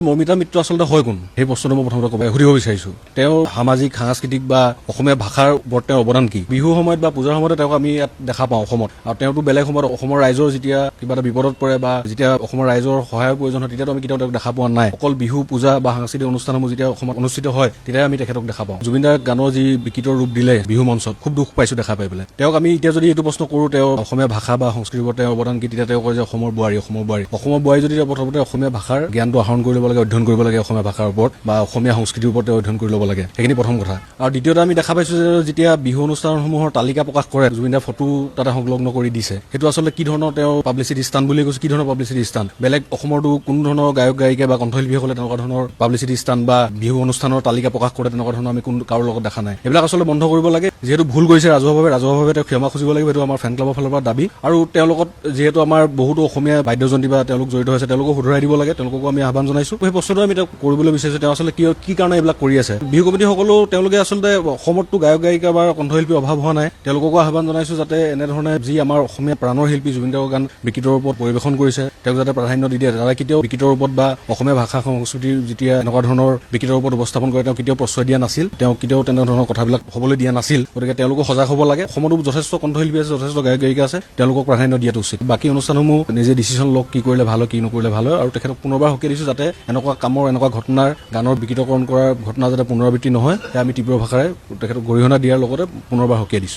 মমিতা মিত্ৰ আচলতে হয় কোন সেই প্ৰশ্নটো মই প্ৰথমতে সুধিব বিচাৰিছো তেওঁ সামাজিক সাংস্কৃতিক বা অসমীয়া ভাষাৰ ওপৰত তেওঁৰ অৱদান কি বিহু সময়ত বা পূজাৰ সময়ত তেওঁক আমি ইয়াত দেখা পাওঁ অসমত আৰু তেওঁতো বেলেগ সময়ত অসমৰ ৰাইজৰ যেতিয়া কিবা এটা বিপদত পৰে বা যেতিয়া অসমৰ ৰাইজৰ সহায়ৰ প্ৰয়োজন হয় তেতিয়াতো আমি কেতিয়াও তেওঁক দেখা পোৱা নাই অকল বিহু পূজা বা সাংস্কৃতিক অনুষ্ঠানসমূহ যেতিয়া অসমত অনুষ্ঠিত হয় তেতিয়া আমি তেখেতক দেখা পাওঁ জুবিনদাৰ গানৰ যি বিকৃত ৰূপ দিলে বিহু মঞ্চত খুব দুখ পাইছো দেখা পাই পেলাই তেওঁক আমি এতিয়া যদি এইটো প্ৰশ্ন কৰো তেওঁ অসমীয়া ভাষা বা সংস্কৃতিৰ ওপৰত তেওঁৰ অৱদান কি তেতিয়া তেওঁ কয় যে অসমৰ বোৱাৰী যদি প্ৰথমতে অসমীয়া ভাষাৰ জ্ঞানটো আহৰণ কৰি ল'ব লাগে অধ্যয়ন কৰিব লাগে অসমীয়া ভাষাৰ ওপৰত বা অসমীয়া সংস্কৃতিৰ ওপৰত অধ্যয়ন কৰি ল'ব লাগে সেইখিনি প্ৰথম কথা আৰু দ্বিতীয়তে আমি দেখা পাইছো যে যেতিয়া বিহু অনুষ্ঠানসমূহৰ তালিকা প্ৰকাশ কৰে জুবিনদাৰ ফটো তাতে সংলগ্ন কৰি দিছে সেইটো আচলতে কি ধৰণৰ তেওঁ পাব্লিচিটি ষ্টাণ্ট বুলি কৈছে কি ধৰণৰ পাব্লিচিটি ষ্টাণ্ট বেলেগ অসমৰতো কোনো ধৰণৰ গায়ক গায়িকা বা কণ্ঠশিল্পীসকলে তেনেকুৱা ধৰণৰ পাব্লিচিটি ষ্টাণ্ট বা বিহু অনুষ্ঠানৰ তালিকা প্ৰকাশ কৰে তেনেকুৱা ধৰণৰ আমি কোনো কাৰো লগত দেখা নাই এইবিলাক আচলতে বন্ধ কৰিব লাগে যিহেতু ভুল কৰিছে ৰাজহুৱাভাৱে তেওঁ ক্ষমা খুজিব লাগিব এইটো আমাৰ ফেন ক্লাবৰ ফালৰ পৰা দাবী আৰু তেওঁৰ লগত যিহেতু আমাৰ বহুতো অসমীয়া বাদ্যযন্ত্ৰী বা তেওঁলোক জড়িত হৈছে তেওঁলোকক শুধৰাই দিব লাগে তেওঁলোককো আমি আহ্বান জনাইছো সেই প্ৰশ্নটো আমি তেওঁক কৰিবলৈ বিচাৰিছো তেওঁ আচলতে কি কাৰণে এইবিলাক কৰি আছে বিহু কমিটিসকলেও তেওঁলোকে আচলতে অসমততো গায়ক গায়িকা বা কণ্ঠশিল্পীৰ অভাৱ হোৱা নাই তেওঁলোককো আহ্বান জনাইছো যাতে এনেধৰণে যি আমাৰ অসমীয়া প্ৰাণৰ শিল্পী জুবিনদাৰ গান বিকৃতৰ ওপৰত পৰিৱেশন কৰিছে তেওঁক যাতে প্ৰাধান্য দি দিয়ে তাৰে কেতিয়াও বিকৃতৰ ওপৰত বা অসমীয়া ভাষা সংস্কৃতিৰ যেতিয়া এনেকুৱা ধৰণৰ বিকৃতৰ ওপৰত উপস্থাপন কৰে তেওঁ কেতিয়াও প্ৰশ্ৰয় দিয়া নাছিল তেওঁ কেতিয়াও তেনেধৰণৰ কথাবিলাক হ'বলৈ দিয়া নাছিল গতিকে তেওঁলোকো সজাগ হ'ব লাগে অসমতো যথেষ্ট কণ্ঠশিল্পী আছে যথেষ্ট গায়ক গায়িকা আছে তেওঁলোকক প্ৰাধান্য দিয়াটো উচিত বাকী অনুষ্ঠানসমূহ নিজে ডিচিশ্যন লওক কি কৰিলে ভাল হয় কি নকৰিলে ভাল হয় আৰু তেখেতক পুনৰবাৰ সকীয়াই দিছো যাতে এনেকুৱা কামৰ এনেকুৱা ঘটনাৰ গানৰ বিকৃতকৰণ কৰাৰ ঘটনা যাতে পুনৰাবৃত্তি নহয় সেয়া আমি তীব্ৰ ভাষাৰে তেখেতক গৰিহণা দিয়াৰ লগতে পুনৰবাৰ সকীয়াই দিছো